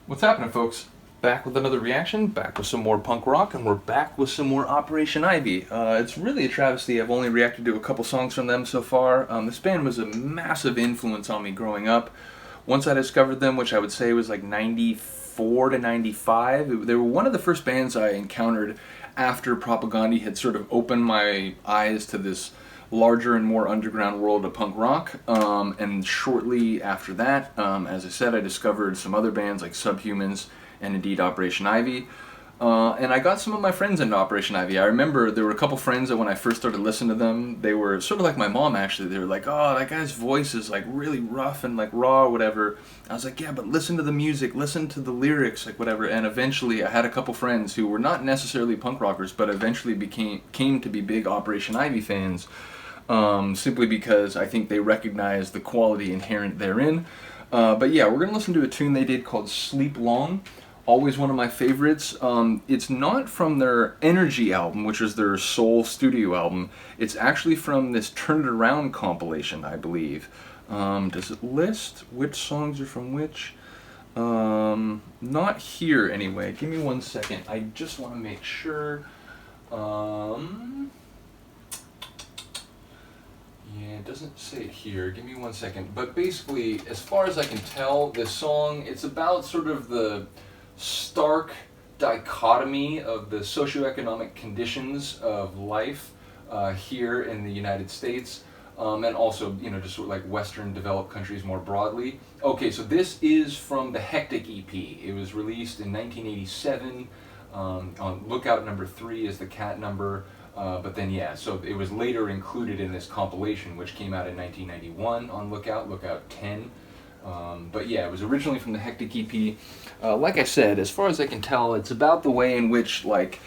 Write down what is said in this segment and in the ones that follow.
What's happening, folks? Back with another reaction, back with some more punk rock, and we're back with some more Operation Ivy. It's really a travesty. I've only reacted to a couple songs from them so far. This band was a massive influence on me growing up. Once I discovered them, which I would say was like 94 to 95, they were one of the first bands I encountered after Propaganda had sort of opened my eyes to this larger and more underground world of punk rock. And shortly after that, as I said, I discovered some other bands like Subhumans and indeed Operation Ivy. And I got some of my friends into Operation Ivy. I remember there were a couple friends that when I first started listening to them, they were sort of like my mom actually. They were like, oh, that guy's voice is like really rough and like raw or whatever. I was like, yeah, but listen to the music, listen to the lyrics, like whatever. And eventually I had a couple friends who were not necessarily punk rockers, but eventually came to be big Operation Ivy fans. Simply because I think they recognize the quality inherent therein. But yeah, we're going to listen to a tune they did called Sleep Long. Always one of my favorites. It's not from their Energy album, which is their sole studio album. It's actually from this Turn It Around compilation, I believe. Does it list which songs are from which? Not here anyway. Give me 1 second. I just want to make sure. Yeah, it doesn't say it here. Give me 1 second. But basically, as far as I can tell, this song, it's about sort of the stark dichotomy of the socioeconomic conditions of life here in the United States, and also, you know, just sort of like Western developed countries more broadly. Okay, so this is from the Hectic EP. It was released in 1987. On Lookout number 3 is the cat number. But then, yeah, so it was later included in this compilation, which came out in 1991 on Lookout 10. But yeah, it was originally from the Hectic EP. Like I said, as far as I can tell, it's about the way in which, like,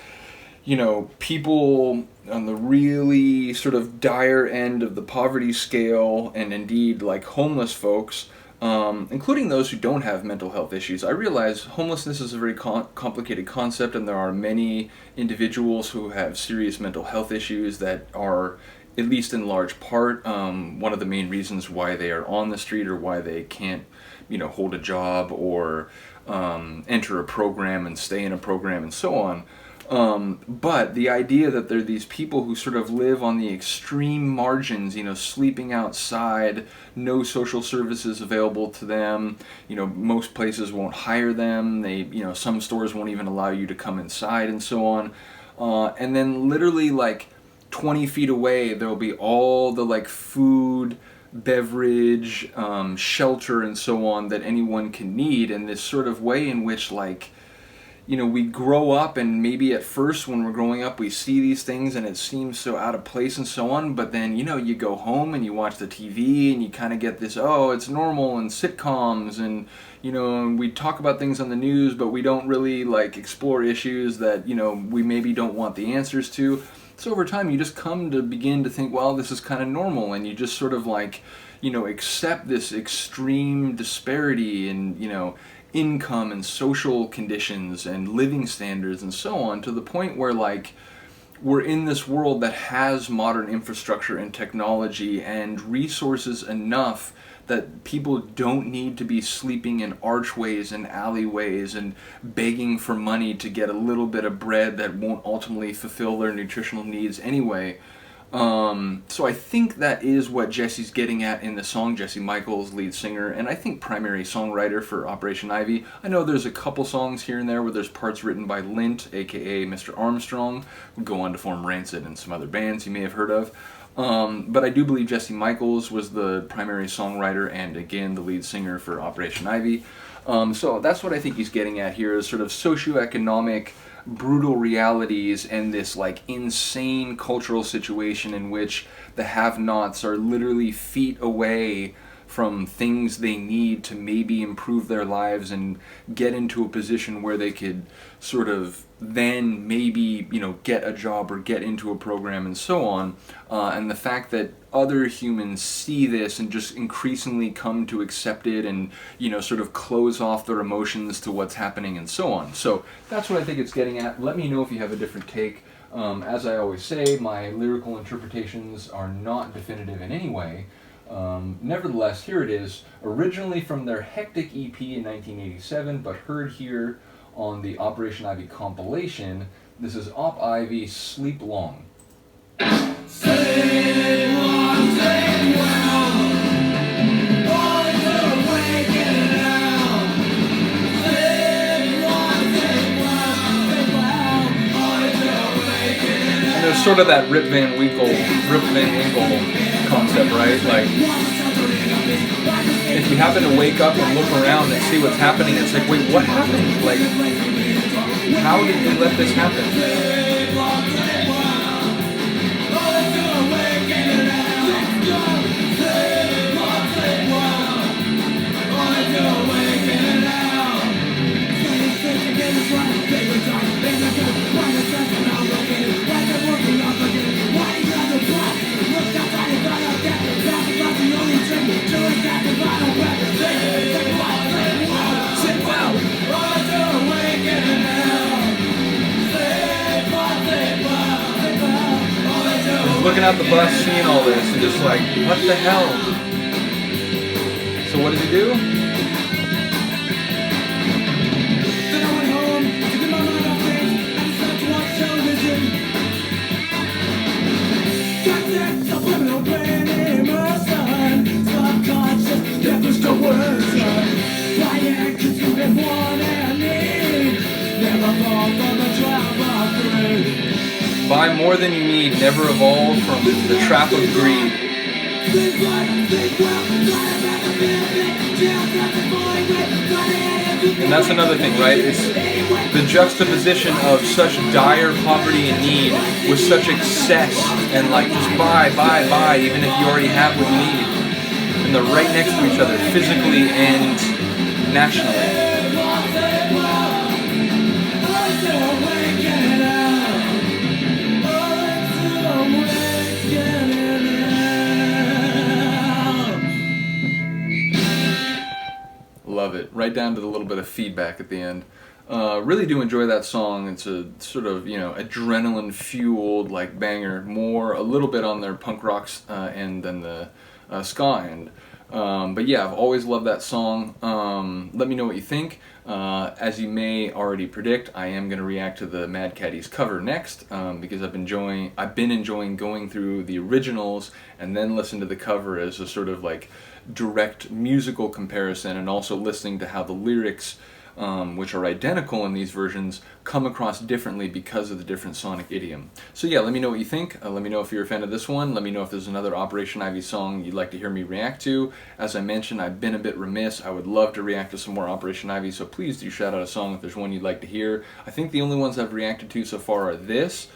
you know, people on the really sort of dire end of the poverty scale, and indeed, like, homeless folks, including those who don't have mental health issues. I realize homelessness is a very complicated concept, and there are many individuals who have serious mental health issues that are, at least in large part, one of the main reasons why they are on the street or why they can't, you know, hold a job or enter a program and stay in a program and so on. But the idea that there are these people who sort of live on the extreme margins, you know, sleeping outside, no social services available to them, you know, most places won't hire them, you know, some stores won't even allow you to come inside and so on. And then literally like 20 feet away, there'll be all the like food, beverage, shelter and so on that anyone can need, and this sort of way in which, like, you know, we grow up, and maybe at first when we're growing up we see these things and it seems so out of place and so on, but then, you know, you go home and you watch the TV and you kind of get this, oh, it's normal, and sitcoms, and, you know, and we talk about things on the news, but we don't really, like, explore issues that, you know, we maybe don't want the answers to. So over time you just come to begin to think, well, this is kind of normal, and you just sort of, like, you know, accept this extreme disparity in, you know, income and social conditions and living standards and so on, to the point where, like, we're in this world that has modern infrastructure and technology and resources enough that people don't need to be sleeping in archways and alleyways and begging for money to get a little bit of bread that won't ultimately fulfill their nutritional needs anyway. So I think that is what Jesse's getting at in the song. Jesse Michaels, lead singer, and I think primary songwriter for Operation Ivy. I know there's a couple songs here and there where there's parts written by Lint, aka Mr. Armstrong, who go on to form Rancid and some other bands you may have heard of. But I do believe Jesse Michaels was the primary songwriter and, again, the lead singer for Operation Ivy. So that's what I think he's getting at here, is sort of socioeconomic brutal realities and this, like, insane cultural situation in which the have-nots are literally feet away from things they need to maybe improve their lives and get into a position where they could sort of then maybe, you know, get a job or get into a program and so on. And the fact that other humans see this and just increasingly come to accept it and, you know, sort of close off their emotions to what's happening and so on. So that's what I think it's getting at. Let me know if you have a different take. As I always say, my lyrical interpretations are not definitive in any way. Nevertheless, here it is, originally from their Hectic EP in 1987, but heard here on the Operation Ivy compilation. This is Op Ivy, Sleep Long. There's sort of that Rip Van Winkle concept, right? Like, if you happen to wake up and look around and see what's happening, it's like, wait, what happened? Like, how did they let this happen? Looking out the bus, seeing all this, and just like, what the hell? So what does he do? Then I went home to get my mind off things. I decided to watch television. Got that subliminal brain in my son. Subconscious, that was the worst. Quiet, cause you have one and need. Never fall from the trap of greed. Buy more than you need, never evolve from the trap of greed. And that's another thing, right? It's the juxtaposition of such dire poverty and need with such excess and like just buy, even if you already have what you need. And they're right next to each other, physically and nationally. Love it. Right down to the little bit of feedback at the end. Really do enjoy that song. It's a sort of, you know, adrenaline fueled like banger. More a little bit on their punk rocks end than the ska end. But yeah, I've always loved that song. Let me know what you think. As you may already predict, I am going to react to the Mad Caddies cover next because I've been enjoying going through the originals and then listen to the cover as a sort of like direct musical comparison, and also listening to how the lyrics, which are identical in these versions, come across differently because of the different sonic idiom. So yeah, let me know what you think. Let me know if you're a fan of this one. Let me know if there's another Operation Ivy song you'd like to hear me react to. As I mentioned, I've been a bit remiss. I would love to react to some more Operation Ivy, so please do shout out a song if there's one you'd like to hear. I think the only ones I've reacted to so far are this,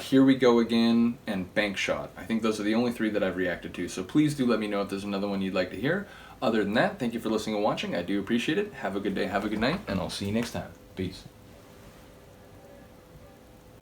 Here We Go Again, and Bank Shot. I think those are the only three that I've reacted to, so please do let me know if there's another one you'd like to hear. Other than that, thank you for listening and watching. I do appreciate it. Have a good day, have a good night, and I'll see you next time. Peace.